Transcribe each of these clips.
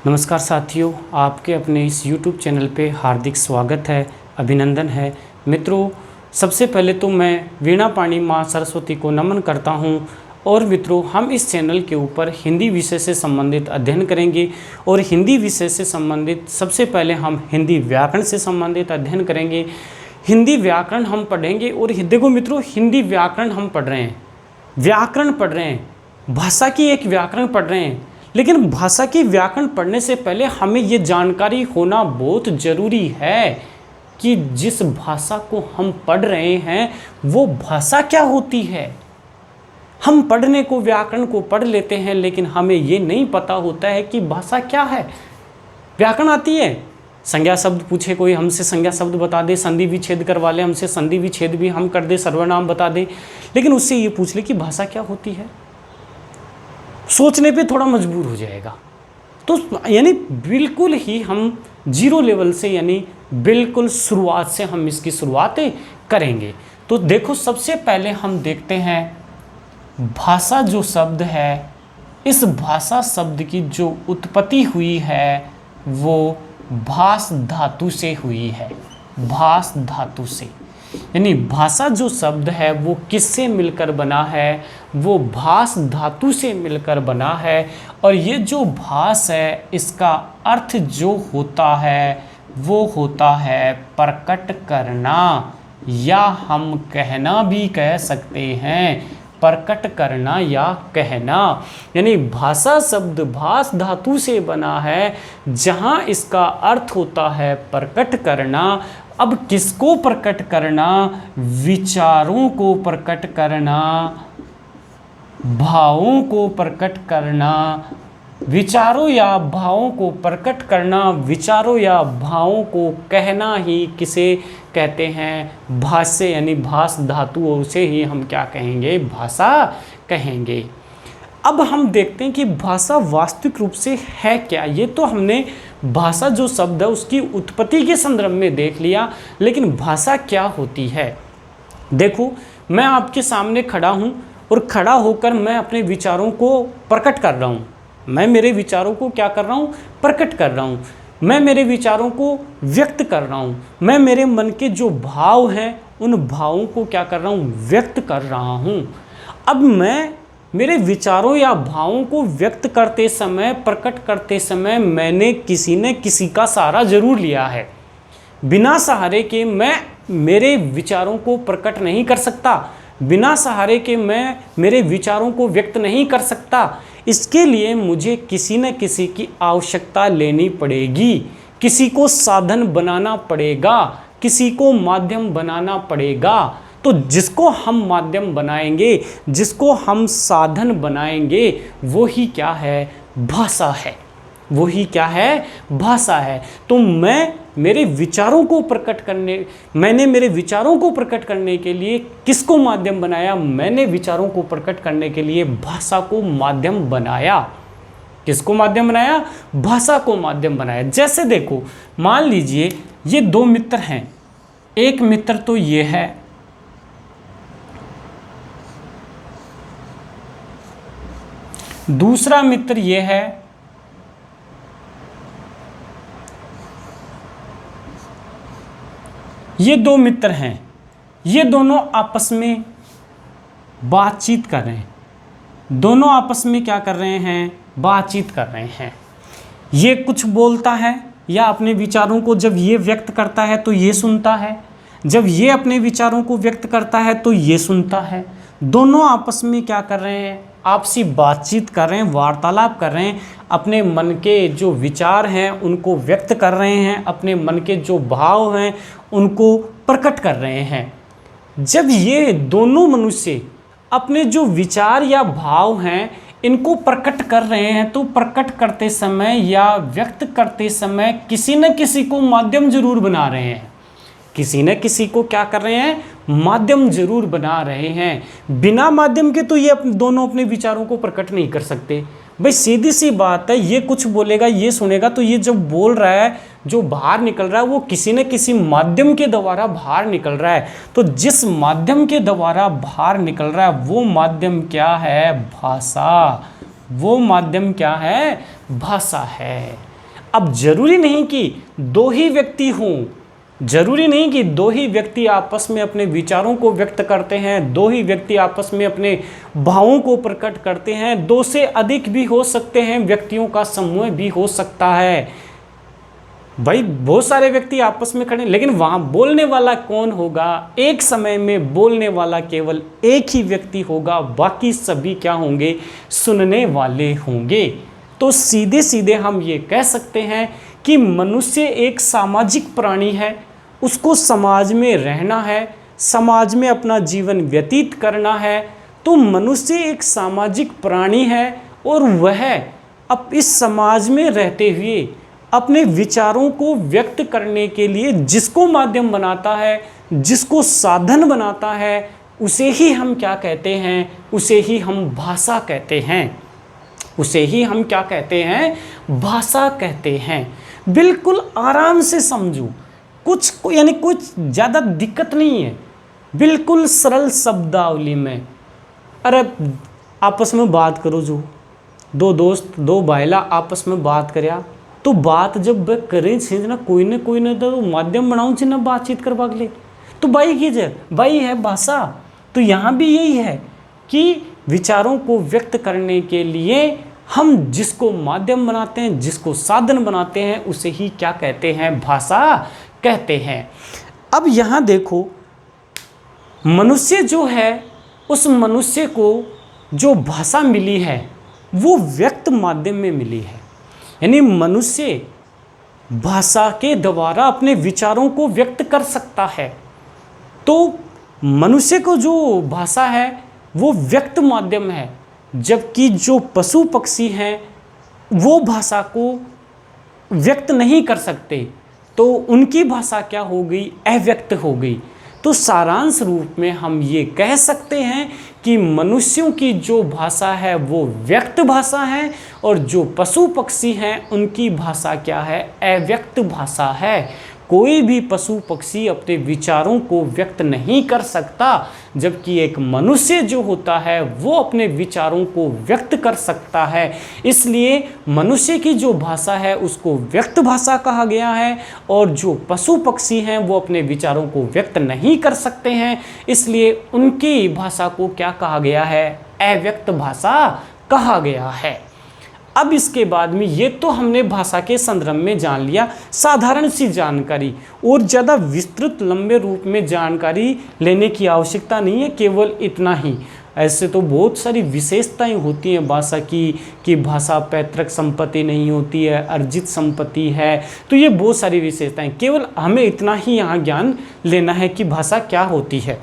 नमस्कार साथियों, आपके अपने इस YouTube चैनल पे हार्दिक स्वागत है, अभिनंदन है। मित्रों, सबसे पहले तो मैं वीणा पाणी माँ सरस्वती को नमन करता हूँ। और मित्रों, हम इस चैनल के ऊपर हिंदी विषय से संबंधित अध्ययन करेंगे। और हिंदी विषय से संबंधित सबसे पहले हम हिंदी व्याकरण से संबंधित अध्ययन करेंगे। हिंदी व्याकरण हम पढ़ेंगे। और देखो मित्रों, हिंदी व्याकरण हम पढ़ रहे हैं, व्याकरण पढ़ रहे हैं, भाषा की एक व्याकरण पढ़ रहे हैं। लेकिन भाषा की व्याकरण पढ़ने से पहले हमें ये जानकारी होना बहुत ज़रूरी है कि जिस भाषा को हम पढ़ रहे हैं वो भाषा क्या होती है। हम पढ़ने को, व्याकरण को पढ़ लेते हैं, लेकिन हमें ये नहीं पता होता है कि भाषा क्या है। व्याकरण आती है, संज्ञा शब्द पूछे कोई, हमसे संज्ञा शब्द बता दे, संधि विच्छेद करवा ले हमसे, संधि विच्छेद भी हम कर दे, सर्वनाम बता दे, लेकिन उससे ये पूछ ले कि भाषा क्या होती है, सोचने पे थोड़ा मजबूर हो जाएगा। तो यानी बिल्कुल ही हम जीरो लेवल से, यानी बिल्कुल शुरुआत से हम इसकी शुरुआत करेंगे। तो देखो, सबसे पहले हम देखते हैं भाषा जो शब्द है, इस भाषा शब्द की जो उत्पत्ति हुई है वो भास धातु से हुई है। भास धातु से, यानी भाषा जो शब्द है वो किससे मिलकर बना है, वो भास धातु से मिलकर बना है। और ये जो भास है, इसका अर्थ जो होता है वो होता है प्रकट करना, या हम कहना भी कह सकते हैं, प्रकट करना या कहना। यानी भाषा शब्द भास धातु से बना है, जहाँ इसका अर्थ होता है प्रकट करना। अब किसको प्रकट करना? विचारों को प्रकट करना, भावों को प्रकट करना, विचारों या भावों को प्रकट करना, विचारों या भावों को कहना ही किसे कहते हैं? भाष्य, यानी भास धातुओं से ही हम क्या कहेंगे? भाषा कहेंगे। अब हम देखते हैं कि भाषा वास्तविक रूप से है क्या। ये तो हमने भाषा जो शब्द है उसकी उत्पत्ति के संदर्भ में देख लिया, लेकिन भाषा क्या होती है। देखो, मैं आपके सामने खड़ा हूँ और खड़ा होकर मैं अपने विचारों को प्रकट कर रहा हूँ। मैं मेरे विचारों को क्या कर रहा हूँ? प्रकट कर रहा हूँ। मैं मेरे विचारों को व्यक्त कर रहा हूँ। मैं मेरे मन के जो भाव हैं उन भावों को क्या कर रहा हूँ? व्यक्त कर रहा हूँ। अब मैं मेरे विचारों या भावों को व्यक्त करते समय, प्रकट करते समय मैंने किसी न किसी का सहारा जरूर लिया है। बिना सहारे के मैं मेरे विचारों को प्रकट नहीं कर सकता, बिना सहारे के मैं मेरे विचारों को व्यक्त नहीं कर सकता। इसके लिए मुझे किसी न किसी की आवश्यकता लेनी पड़ेगी, किसी को साधन बनाना पड़ेगा, किसी को माध्यम बनाना पड़ेगा। तो जिसको हम माध्यम बनाएंगे, जिसको हम साधन बनाएंगे, वो ही क्या है? भाषा है। वो ही क्या है? भाषा है। तो मैंने मेरे विचारों को प्रकट करने के लिए किसको माध्यम बनाया? मैंने विचारों को प्रकट करने के लिए भाषा को माध्यम बनाया। किसको माध्यम बनाया? भाषा को माध्यम बनाया। जैसे देखो, मान लीजिए ये दो मित्र हैं। एक मित्र तो ये है, दूसरा मित्र ये है, ये दो मित्र हैं। ये दोनों आपस में बातचीत कर रहे हैं। दोनों आपस में क्या कर रहे हैं? बातचीत कर रहे हैं। ये कुछ बोलता है या अपने विचारों को जब ये व्यक्त करता है तो ये सुनता है, जब ये अपने विचारों को व्यक्त करता है तो ये सुनता है। दोनों आपस में क्या कर रहे हैं? आपसी बातचीत कर रहे हैं, वार्तालाप कर रहे हैं, अपने मन के जो विचार हैं उनको व्यक्त कर रहे हैं, अपने मन के जो भाव हैं उनको प्रकट कर रहे हैं। जब ये दोनों मनुष्य अपने जो विचार या भाव हैं इनको प्रकट कर रहे हैं, तो प्रकट करते समय या व्यक्त करते समय किसी न किसी को माध्यम जरूर बना रहे हैं। किसी न किसी को क्या कर रहे हैं? माध्यम जरूर बना रहे हैं। बिना माध्यम के तो ये दोनों अपने विचारों को प्रकट नहीं कर सकते। भाई सीधी सी बात है, ये कुछ बोलेगा, ये सुनेगा, तो ये जो बोल रहा है, जो बाहर निकल रहा है, वो किसी न किसी माध्यम के द्वारा बाहर निकल रहा है। तो जिस माध्यम के द्वारा बाहर निकल रहा है वो माध्यम क्या है? भाषा। वो माध्यम क्या है? भाषा है। अब जरूरी नहीं कि दो ही व्यक्ति हों, जरूरी नहीं कि दो ही व्यक्ति आपस में अपने विचारों को व्यक्त करते हैं, दो ही व्यक्ति आपस में अपने भावों को प्रकट करते हैं, दो से अधिक भी हो सकते हैं, व्यक्तियों का समूह भी हो सकता है। भाई बहुत सारे व्यक्ति आपस में खड़े, लेकिन वहां बोलने वाला कौन होगा? एक समय में बोलने वाला केवल एक ही व्यक्ति होगा, बाकी सभी क्या होंगे? सुनने वाले होंगे। तो सीधे सीधे हम ये कह सकते हैं कि मनुष्य एक सामाजिक प्राणी है, उसको समाज में रहना है, समाज में अपना जीवन व्यतीत करना है। तो मनुष्य एक सामाजिक प्राणी है और वह अब इस समाज में रहते हुए अपने विचारों को व्यक्त करने के लिए जिसको माध्यम बनाता है, जिसको साधन बनाता है, उसे ही हम क्या कहते हैं? उसे ही हम भाषा कहते हैं। उसे ही हम क्या कहते हैं? भाषा कहते हैं। बिल्कुल आराम से समझो, कुछ यानी कुछ ज़्यादा दिक्कत नहीं है, बिल्कुल सरल शब्दावली में। अरे आपस में बात करो, जो दो दोस्त दो भाईला आपस में बात करया, तो बात जब करें छे ना कोई ना तो माध्यम बनाऊँ छे ना बातचीत करवा के लिए, तो भाई कीजिए, भाई है भाषा। तो यहाँ भी यही है कि विचारों को व्यक्त करने के लिए हम जिसको माध्यम बनाते हैं, जिसको साधन बनाते हैं, उसे ही क्या कहते हैं? भाषा कहते हैं। अब यहाँ देखो, मनुष्य जो है, उस मनुष्य को जो भाषा मिली है वो व्यक्त माध्यम में मिली है। यानी मनुष्य भाषा के द्वारा अपने विचारों को व्यक्त कर सकता है। तो मनुष्य को जो भाषा है वो व्यक्त माध्यम है, जबकि जो पशु पक्षी हैं वो भाषा को व्यक्त नहीं कर सकते, तो उनकी भाषा क्या हो गई? अव्यक्त हो गई। तो सारांश रूप में हम ये कह सकते हैं कि मनुष्यों की जो भाषा है वो व्यक्त भाषा है, और जो पशु पक्षी हैं उनकी भाषा क्या है? अव्यक्त भाषा है। कोई भी पशु पक्षी अपने विचारों को व्यक्त नहीं कर सकता, जबकि एक मनुष्य जो होता है वो अपने विचारों को व्यक्त कर सकता है। इसलिए मनुष्य की जो भाषा है उसको व्यक्त भाषा कहा गया है, और जो पशु पक्षी हैं वो अपने विचारों को व्यक्त नहीं कर सकते हैं, इसलिए उनकी भाषा को क्या कहा गया है? अव्यक्त भाषा कहा गया है। अब इसके बाद में ये तो हमने भाषा के संदर्भ में जान लिया, साधारण सी जानकारी, और ज़्यादा विस्तृत लंबे रूप में जानकारी लेने की आवश्यकता नहीं है, केवल इतना ही। ऐसे तो बहुत सारी विशेषताएं होती हैं भाषा की, कि भाषा पैतृक संपत्ति नहीं होती है, अर्जित संपत्ति है, तो ये बहुत सारी विशेषताएं, केवल हमें इतना ही यहाँ ज्ञान लेना है कि भाषा क्या होती है।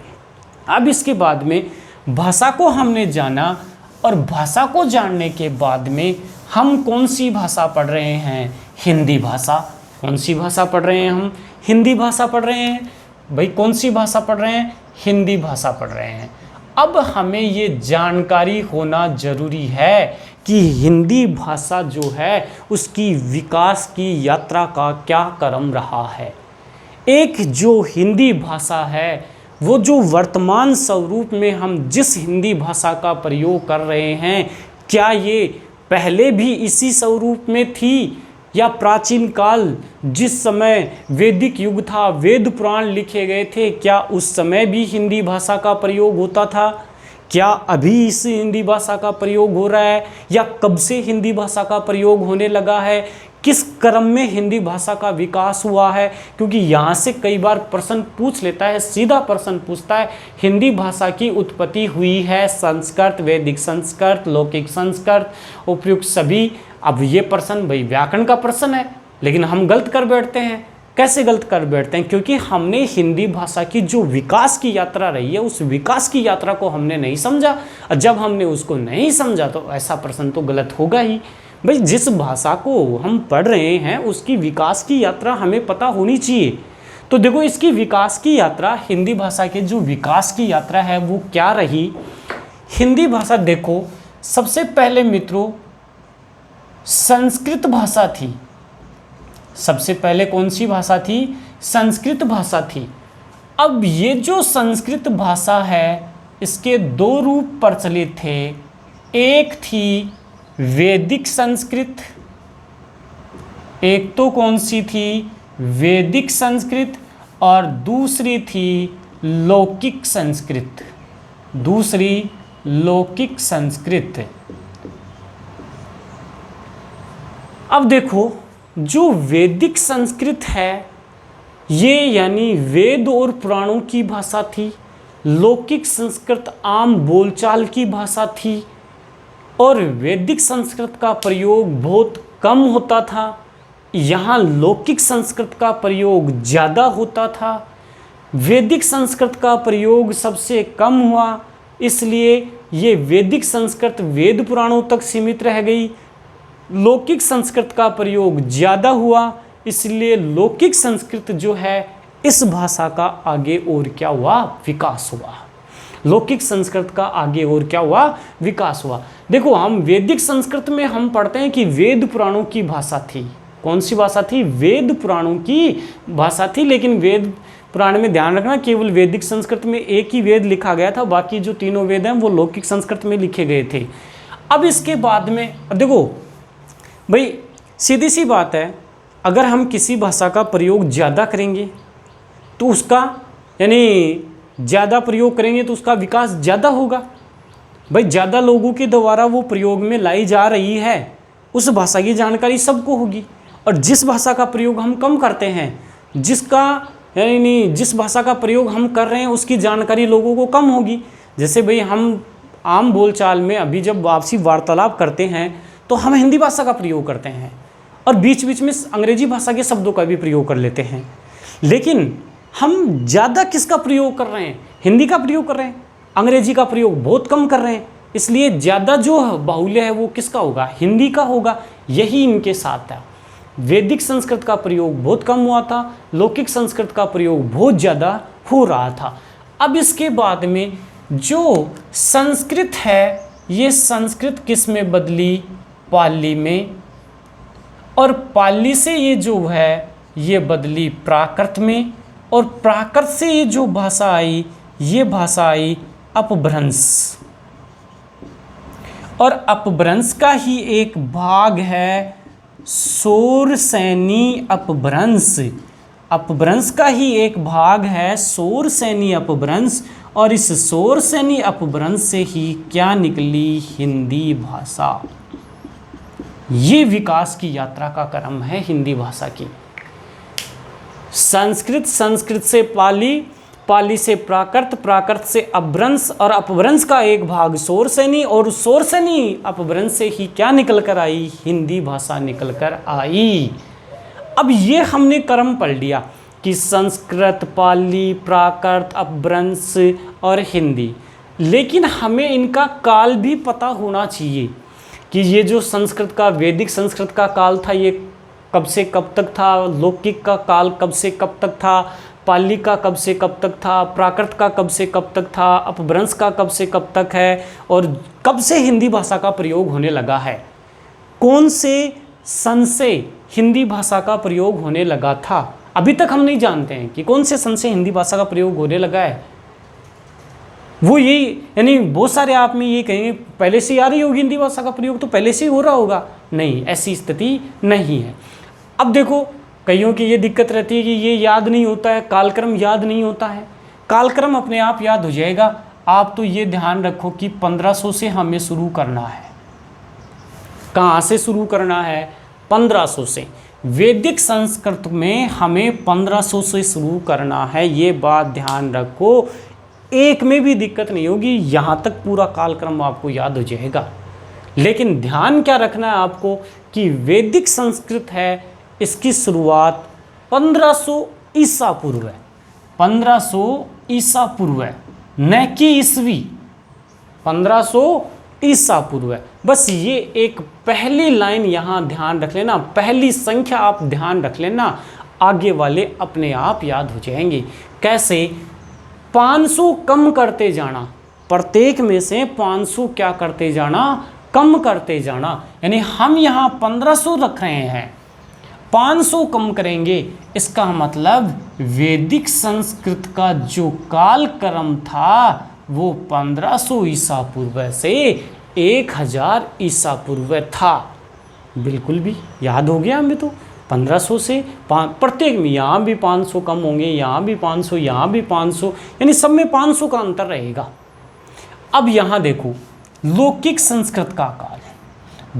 अब इसके बाद में भाषा को हमने जाना, और भाषा को जानने के बाद में हम कौन सी भाषा पढ़ रहे हैं? हिंदी भाषा। कौन सी भाषा पढ़ रहे हैं हम? हिंदी भाषा पढ़ रहे हैं। भाई कौन सी भाषा पढ़ रहे हैं? हिंदी भाषा पढ़ रहे हैं। अब हमें ये जानकारी होना जरूरी है कि हिंदी भाषा जो है उसकी विकास की यात्रा का क्या क्रम रहा है। एक जो हिंदी भाषा है वो जो वर्तमान स्वरूप में हम जिस हिंदी भाषा का प्रयोग कर रहे हैं, क्या ये पहले भी इसी स्वरूप में थी, या प्राचीन काल जिस समय वैदिक युग था, वेद पुराण लिखे गए थे, क्या उस समय भी हिंदी भाषा का प्रयोग होता था? क्या अभी इस हिंदी भाषा का प्रयोग हो रहा है, या कब से हिंदी भाषा का प्रयोग होने लगा है? किस क्रम में हिंदी भाषा का विकास हुआ है? क्योंकि यहाँ से कई बार प्रश्न पूछ लेता है, सीधा प्रश्न पूछता है, हिंदी भाषा की उत्पत्ति हुई है संस्कृत, वैदिक संस्कृत, लौकिक संस्कृत, उपयुक्त सभी। अब ये प्रश्न भाई व्याकरण का प्रश्न है, लेकिन हम गलत कर बैठते हैं। कैसे गलत कर बैठते हैं? क्योंकि हमने हिंदी भाषा की जो विकास की यात्रा रही है उस विकास की यात्रा को हमने नहीं समझा, और जब हमने उसको नहीं समझा तो ऐसा प्रश्न तो गलत होगा ही। भाई जिस भाषा को हम पढ़ रहे हैं उसकी विकास की यात्रा हमें पता होनी चाहिए। तो देखो इसकी विकास की यात्रा, हिंदी भाषा के जो विकास की यात्रा है वो क्या रही। हिंदी भाषा देखो सबसे पहले मित्रों संस्कृत भाषा थी। सबसे पहले कौन सी भाषा थी? संस्कृत भाषा थी। अब ये जो संस्कृत भाषा है इसके दो रूप प्रचलित थे। एक थी वैदिक संस्कृत, एक तो कौन सी थी, वैदिक संस्कृत, और दूसरी थी लौकिक संस्कृत, दूसरी लौकिक संस्कृत। अब देखो, जो वैदिक संस्कृत है ये यानी वेद और पुराणों की भाषा थी, लौकिक संस्कृत आम बोलचाल की भाषा थी, और वैदिक संस्कृत का प्रयोग बहुत कम होता था, यहाँ लौकिक संस्कृत का प्रयोग ज़्यादा होता था। वैदिक संस्कृत का प्रयोग सबसे कम हुआ, इसलिए ये वैदिक संस्कृत वेद पुराणों तक सीमित रह गई। लौकिक संस्कृत का प्रयोग ज़्यादा हुआ, इसलिए लौकिक संस्कृत जो है इस भाषा का आगे और क्या हुआ, विकास हुआ। लौकिक संस्कृत का आगे और क्या हुआ, विकास हुआ। देखो, हम वैदिक संस्कृत में हम पढ़ते हैं कि वेद पुराणों की भाषा थी। कौन सी भाषा थी, वेद पुराणों की भाषा थी। लेकिन वेद पुराण में ध्यान रखना, केवल वैदिक संस्कृत में एक ही वेद लिखा गया था, बाकी जो तीनों वेद हैं वो लौकिक संस्कृत में लिखे गए थे। अब इसके बाद में देखो भाई, सीधी सी बात है, अगर हम किसी भाषा का प्रयोग ज़्यादा करेंगे तो उसका यानी ज़्यादा प्रयोग करेंगे तो उसका विकास ज़्यादा होगा। भाई, ज़्यादा लोगों के द्वारा वो प्रयोग में लाई जा रही है, उस भाषा की जानकारी सबको होगी। और जिस भाषा का प्रयोग हम कम करते हैं, जिस भाषा का प्रयोग हम कर रहे हैं उसकी जानकारी लोगों को कम होगी। जैसे भाई, हम आम बोलचाल में अभी जब आपसी वार्तालाप करते हैं तो हम हिंदी भाषा का प्रयोग करते हैं और बीच बीच में अंग्रेजी भाषा के शब्दों का भी प्रयोग कर लेते हैं। लेकिन हम ज़्यादा किसका प्रयोग कर रहे हैं, हिंदी का प्रयोग कर रहे हैं, अंग्रेजी का प्रयोग बहुत कम कर रहे हैं। इसलिए ज़्यादा जो बाहुल्य है वो किसका होगा, हिंदी का होगा। यही इनके साथ है। वैदिक संस्कृत का प्रयोग बहुत कम हुआ था, लौकिक संस्कृत का प्रयोग बहुत ज़्यादा हो रहा था। अब इसके बाद में जो संस्कृत है, ये संस्कृत किस में बदली, पाली में, और पाली से ये जो है ये बदली प्राकृत में, और प्राकृत से ये जो भाषा आई ये भाषा आई अपभ्रंश, और अपभ्रंश का ही एक भाग है शौरसेनी अपभ्रंश। अपभ्रंश का ही एक भाग है शौरसेनी अपभ्रंश, और इस शौरसेनी अपभ्रंश से ही क्या निकली, हिंदी भाषा। ये विकास की यात्रा का क्रम है हिंदी भाषा की। संस्कृत, संस्कृत से पाली, पाली से प्राकृत, प्राकृत से अपभ्रंश, और अपभ्रंश का एक भाग शौरसेनी, और शौरसेनी अपभ्रंश से ही क्या निकल कर आई, हिंदी भाषा निकल कर आई। अब ये हमने क्रम पढ़ लिया कि संस्कृत, पाली, प्राकृत, अपभ्रंश और हिंदी। लेकिन हमें इनका काल भी पता होना चाहिए कि ये जो संस्कृत का, वैदिक संस्कृत का काल था ये कब से कब तक था, लौकिक का काल कब से कब तक था, पाली का कब से कब तक था, प्राकृत का कब से कब तक था, अपभ्रंश का कब से कब तक है, और कब से हिंदी भाषा का प्रयोग होने लगा है। कौन से सन से हिंदी भाषा का प्रयोग होने लगा था, अभी तक हम नहीं जानते हैं कि कौन से सन से हिंदी भाषा का प्रयोग होने लगा है। वो यही यानी बहुत सारे आप में ये कहेंगे पहले से आ रही होगी हिंदी भाषा का प्रयोग, तो पहले से ही हो रहा होगा। नहीं, ऐसी स्थिति नहीं है। अब देखो, कईयों की ये दिक्कत रहती है कि ये याद नहीं होता है, कालक्रम याद नहीं होता है। कालक्रम अपने आप याद हो जाएगा। आप तो ये ध्यान रखो कि 1500 से हमें शुरू करना है। कहाँ से शुरू करना है, 1500 से। वैदिक संस्कृत में हमें 1500 से शुरू करना है, ये बात ध्यान रखो। एक में भी दिक्कत नहीं होगी, यहाँ तक पूरा कालक्रम आपको याद हो जाएगा। लेकिन ध्यान क्या रखना है आपको कि वैदिक संस्कृत है, इसकी शुरुआत 1500 ईसा पूर्व है। 1500 ईसा पूर्व है, न कि ईस्वी। 1500 ईसा पूर्व है। बस ये एक पहली लाइन यहाँ ध्यान रख लेना, पहली संख्या आप ध्यान रख लेना, आगे वाले अपने आप याद हो जाएंगे। कैसे, 500 कम करते जाना, प्रत्येक में से 500 क्या करते जाना, कम करते जाना। यानी हम यहाँ 1500 रख रहे हैं, 500 कम करेंगे। इसका मतलब वैदिक संस्कृत का जो कालक्रम था वो 1500 ईसा पूर्व से 1000 ईसा पूर्व था। बिल्कुल भी याद हो गया हमें तो। 1500 से प्रत्येक में, यहाँ भी 500 कम होंगे, यहाँ भी 500, यहाँ भी 500, यानी सब में 500 का अंतर रहेगा। अब यहाँ देखो, लौकिक संस्कृत का काल है,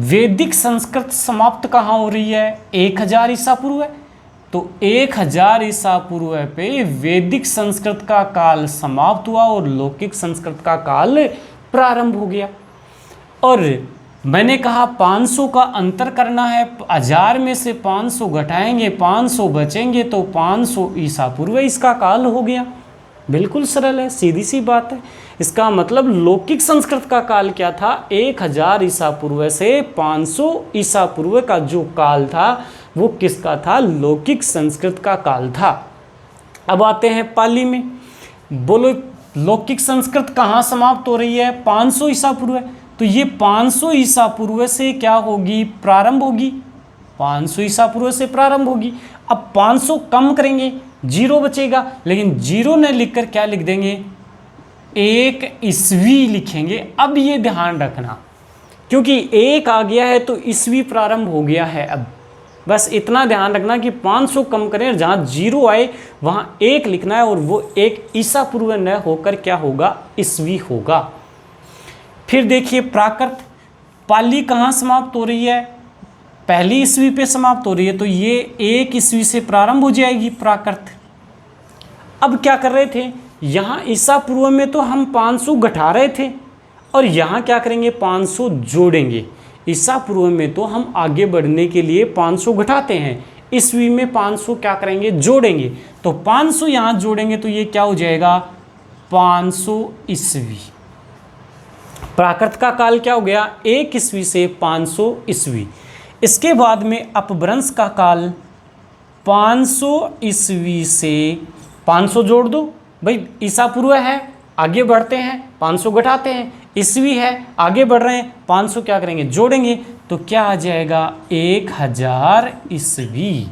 वैदिक संस्कृत समाप्त कहाँ हो रही है? 1000 ईसा पूर्व है, तो 1000 ईसा पूर्व पे वैदिक संस्कृत का काल समाप्त हुआ और लौकिक संस्कृत का काल प्रारंभ हो गया। और मैंने कहा 500 का अंतर करना है, 1000 में से 500 घटाएंगे, 500 बचेंगे, तो 500 ईसा पूर्व इसका काल हो गया। बिल्कुल सरल है, सीधी सी बात है। इसका मतलब लौकिक संस्कृत का काल क्या था? 1000 ईसा पूर्व से 500 ईसा पूर्व का जो काल था वो किसका था? लौकिक संस्कृत का काल था। अब आते हैं पाली में। बोलो, लौकिक संस्कृत कहाँ समाप्त हो रही है? 500 ईसा पूर्व, तो ये 500 ईसा पूर्व से क्या होगी? प्रारंभ होगी। 500 ईसा पूर्व से प्रारंभ होगी। अब 500 कम करेंगे, 0 बचेगा, लेकिन 0 न लिखकर क्या लिख देंगे? 1 ईस्वी लिखेंगे। अब ये ध्यान रखना, क्योंकि 1 आ गया है तो ईस्वी प्रारंभ हो गया है। अब बस इतना ध्यान रखना कि 500 कम करें, जहाँ 0 आए वहाँ 1 लिखना है, और वो 1 ईसा पूर्व न होकर क्या होगा? ईस्वी होगा। फिर देखिए प्राकृत, पाली कहाँ समाप्त हो रही है? पहली ईस्वी पे समाप्त हो रही है, तो ये 1 ईस्वी से प्रारंभ हो जाएगी प्राकृत। अब क्या कर रहे थे? यहाँ ईसा पूर्व में तो हम 500 घटा रहे थे, और यहाँ क्या करेंगे? 500 जोड़ेंगे। ईसा पूर्व में तो हम आगे बढ़ने के लिए 500 घटाते हैं, ईस्वी में 500 क्या करेंगे? जोड़ेंगे। तो 500 यहाँ जोड़ेंगे तो ये क्या हो जाएगा? 500 ईस्वी। प्राकृत का काल क्या हो गया? 1 ईस्वी से 500 ईस्वी। इसके बाद में अपभ्रंश का काल 500 ईस्वी से 500 जोड़ दो भाई, ईसा पूर्व है, आगे बढ़ते हैं, 500 घटाते हैं, ईस्वी है, आगे बढ़ रहे हैं, 500 क्या करेंगे? जोड़ेंगे, तो क्या आ जाएगा? 1000 ईस्वी।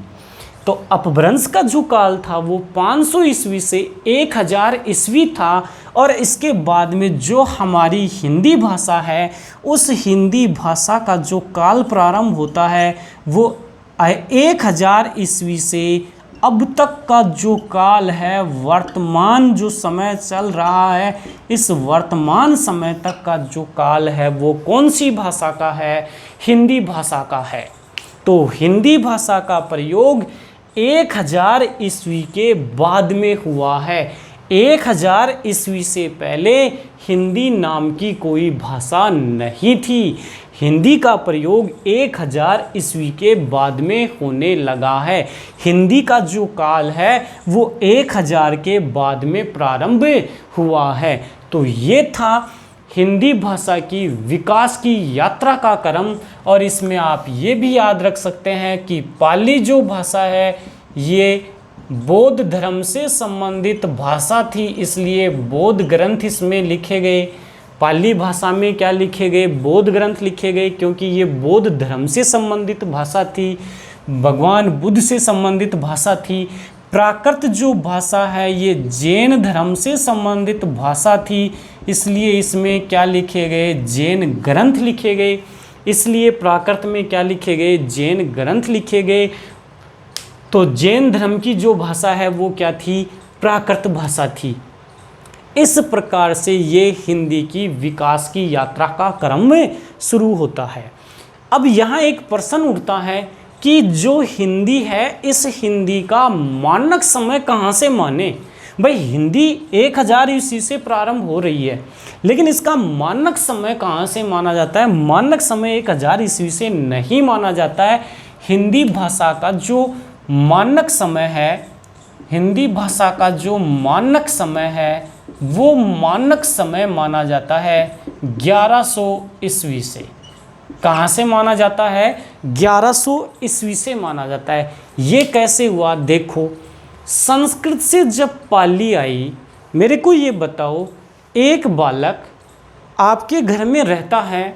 तो अपभ्रंश का जो काल था वो 500 ईस्वी से 1000 ईस्वी था। और इसके बाद में जो हमारी हिंदी भाषा है, उस हिंदी भाषा का जो काल प्रारंभ होता है वो 1000 ईस्वी से अब तक का जो काल है, वर्तमान जो समय चल रहा है, इस वर्तमान समय तक का जो काल है वो कौन सी भाषा का है? हिंदी भाषा का है। तो हिंदी भाषा का प्रयोग 1000 ईस्वी के बाद में हुआ है। 1000 ईस्वी से पहले हिंदी नाम की कोई भाषा नहीं थी। हिंदी का प्रयोग 1000 ईस्वी के बाद में होने लगा है। हिंदी का जो काल है वो 1000 के बाद में प्रारंभ हुआ है। तो ये था हिंदी भाषा की विकास की यात्रा का क्रम। और इसमें आप ये भी याद रख सकते हैं कि पाली जो भाषा है ये बौद्ध धर्म से संबंधित भाषा थी, इसलिए बौद्ध ग्रंथ इसमें लिखे गए। पाली भाषा में क्या लिखे गए? बौद्ध ग्रंथ लिखे गए, क्योंकि ये बौद्ध धर्म से संबंधित भाषा थी, भगवान बुद्ध से संबंधित भाषा थी। प्राकृत जो भाषा है ये जैन धर्म से संबंधित भाषा थी, इसलिए इसमें क्या लिखे गए? जैन ग्रंथ लिखे गए। इसलिए प्राकृत में क्या लिखे गए? जैन ग्रंथ लिखे गए। तो जैन धर्म की जो भाषा है वो क्या थी? प्राकृत भाषा थी। इस प्रकार से ये हिंदी की विकास की यात्रा का क्रम में शुरू होता है। अब यहाँ एक प्रश्न उठता है कि जो हिंदी है, इस हिंदी का मानक समय कहाँ से माने? भाई हिंदी 1000 ईस्वी से प्रारंभ हो रही है, लेकिन इसका मानक समय कहाँ से माना जाता है? मानक समय 1000 ईस्वी से नहीं माना जाता है। हिंदी भाषा का जो मानक समय है, हिंदी भाषा का जो मानक समय है वो मानक समय माना जाता है 1100 ईस्वी से। कहाँ से माना जाता है? 1100 ईस्वी से माना जाता है। ये कैसे हुआ? देखो, संस्कृत से जब पाली आई, मेरे को ये बताओ, एक बालक आपके घर में रहता है,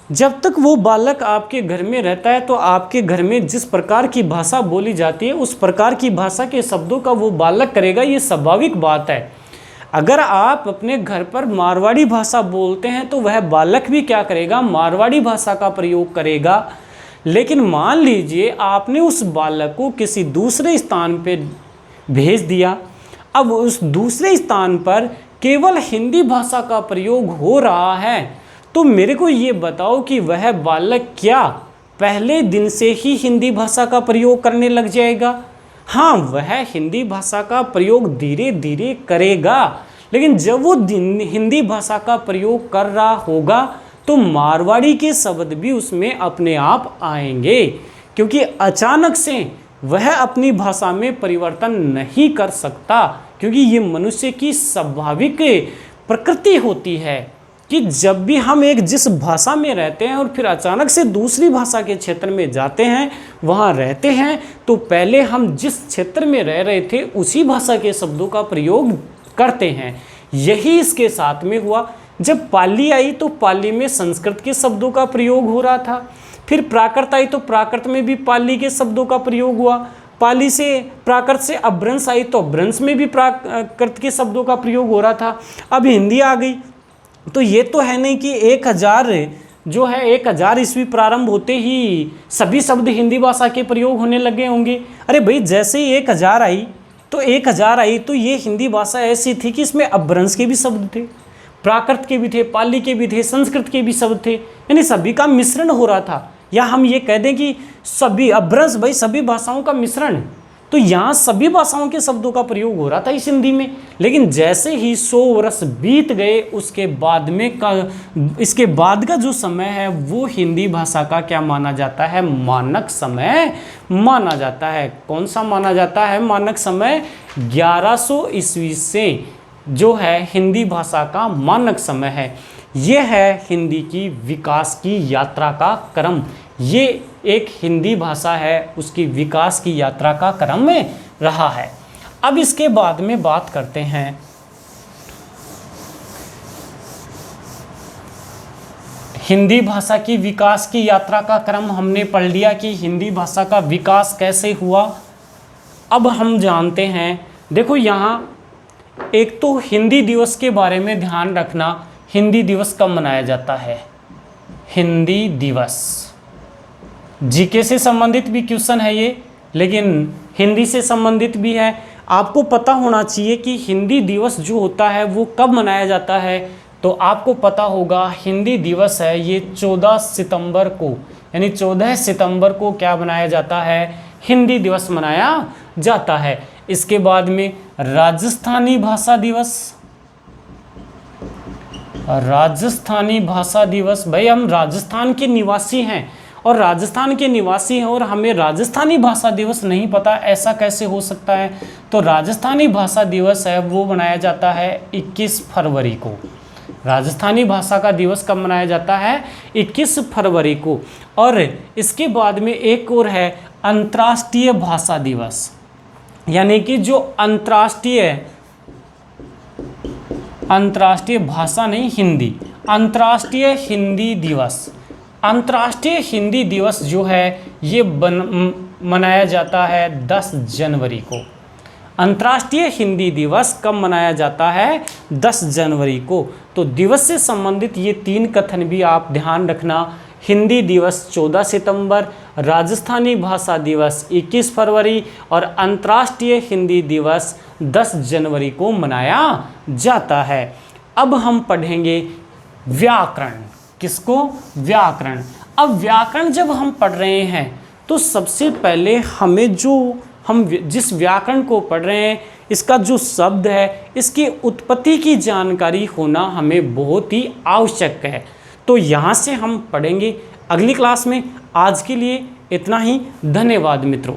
जब तक वो बालक आपके घर में रहता है तो आपके घर में जिस प्रकार की भाषा बोली जाती है उस प्रकार की भाषा के शब्दों का वो बालक करेगा, ये स्वाभाविक बात है। अगर आप अपने घर पर मारवाड़ी भाषा बोलते हैं तो वह बालक भी क्या करेगा? मारवाड़ी भाषा का प्रयोग करेगा। लेकिन मान लीजिए आपने उस बालक को किसी दूसरे स्थान पे भेज दिया, अब उस दूसरे स्थान पर केवल हिंदी भाषा का प्रयोग हो रहा है, तो मेरे को ये बताओ कि वह बालक क्या पहले दिन से ही हिंदी भाषा का प्रयोग करने लग जाएगा? हाँ, वह हिंदी भाषा का प्रयोग धीरे धीरे करेगा, लेकिन जब वो हिंदी भाषा का प्रयोग कर रहा होगा तो मारवाड़ी के शब्द भी उसमें अपने आप आएंगे, क्योंकि अचानक से वह अपनी भाषा में परिवर्तन नहीं कर सकता, क्योंकि ये मनुष्य की स्वाभाविक प्रकृति होती है कि जब भी हम एक जिस भाषा में रहते हैं और फिर अचानक से दूसरी भाषा के क्षेत्र में जाते हैं, वहाँ रहते हैं, तो पहले हम जिस क्षेत्र में रह रहे थे उसी भाषा के शब्दों का प्रयोग करते हैं। यही इसके साथ में हुआ। जब पाली आई तो पाली में संस्कृत के शब्दों का प्रयोग हो रहा था, फिर प्राकृत आई तो प्राकृत में भी पाली के शब्दों का प्रयोग हुआ, पाली से प्राकृत से अपभ्रंश आई तो अपभ्रंश में भी प्राकृत के शब्दों का प्रयोग हो रहा था। अब हिंदी आ गई, तो ये तो है नहीं कि 1000 जो है 1000 ईस्वी प्रारंभ होते ही सभी शब्द हिंदी भाषा के प्रयोग होने लगे होंगे। अरे भाई, जैसे ही 1000 आई तो ये हिंदी भाषा ऐसी थी कि इसमें अपभ्रंश के भी शब्द थे, प्राकृत के भी थे, पाली के भी थे, संस्कृत के भी शब्द थे, यानी सभी का मिश्रण हो रहा था। या हम ये कह दें कि सभी अपभ्रंश, भाई सभी भाषाओं का मिश्रण, तो यहाँ सभी भाषाओं के शब्दों का प्रयोग हो रहा था इस हिंदी में। लेकिन जैसे ही 100 वर्ष बीत गए, उसके बाद में इसके बाद का जो समय है वो हिंदी भाषा का क्या माना जाता है? मानक समय माना जाता है। कौन सा माना जाता है मानक समय? 1100 ईस्वी से जो है हिंदी भाषा का मानक समय है। ये है हिंदी की विकास की यात्रा का क्रम। ये एक हिंदी भाषा है, उसकी विकास की यात्रा का क्रम में रहा है। अब इसके बाद में बात करते हैं हिंदी भाषा की विकास की यात्रा का क्रम। हमने पढ़ लिया कि हिंदी भाषा का विकास कैसे हुआ। अब हम जानते हैं, देखो यहाँ एक तो हिंदी दिवस के बारे में ध्यान रखना। हिंदी दिवस कब मनाया जाता है? हिंदी दिवस जीके से संबंधित भी क्वेश्चन है ये, लेकिन हिंदी से संबंधित भी है। आपको पता होना चाहिए कि हिंदी दिवस जो होता है वो कब मनाया जाता है। तो आपको पता होगा हिंदी दिवस है ये 14 सितंबर को, यानी 14 सितंबर को क्या मनाया जाता है? हिंदी दिवस मनाया जाता है। इसके बाद में राजस्थानी भाषा दिवस। राजस्थानी भाषा दिवस, भाई हम राजस्थान के निवासी हैं और राजस्थान के निवासी हैं और हमें राजस्थानी भाषा दिवस नहीं पता, ऐसा कैसे हो सकता है? तो राजस्थानी भाषा दिवस है वो मनाया जाता है 21 फरवरी को। राजस्थानी भाषा का दिवस कब मनाया जाता है? 21 फरवरी को। और इसके बाद में एक और है अंतर्राष्ट्रीय भाषा दिवस, यानी कि जो अंतर्राष्ट्रीय भाषा नहीं, हिंदी, अंतर्राष्ट्रीय हिंदी दिवस। अंतर्राष्ट्रीय हिंदी दिवस जो है ये मनाया जाता है 10 जनवरी को। अंतर्राष्ट्रीय हिंदी दिवस कब मनाया जाता है? 10 जनवरी को। तो दिवस से संबंधित ये 3 कथन भी आप ध्यान रखना। हिंदी दिवस 14 सितंबर, राजस्थानी भाषा दिवस 21 फरवरी और अंतर्राष्ट्रीय हिंदी दिवस 10 जनवरी को मनाया जाता है। अब हम पढ़ेंगे व्याकरण। किसको? व्याकरण। अब व्याकरण जब हम पढ़ रहे हैं तो सबसे पहले हमें हम जिस व्याकरण को पढ़ रहे हैं इसका जो शब्द है, इसकी उत्पत्ति की जानकारी होना हमें बहुत ही आवश्यक है। तो यहाँ से हम पढ़ेंगे अगली क्लास में। आज के लिए इतना ही। धन्यवाद मित्रों।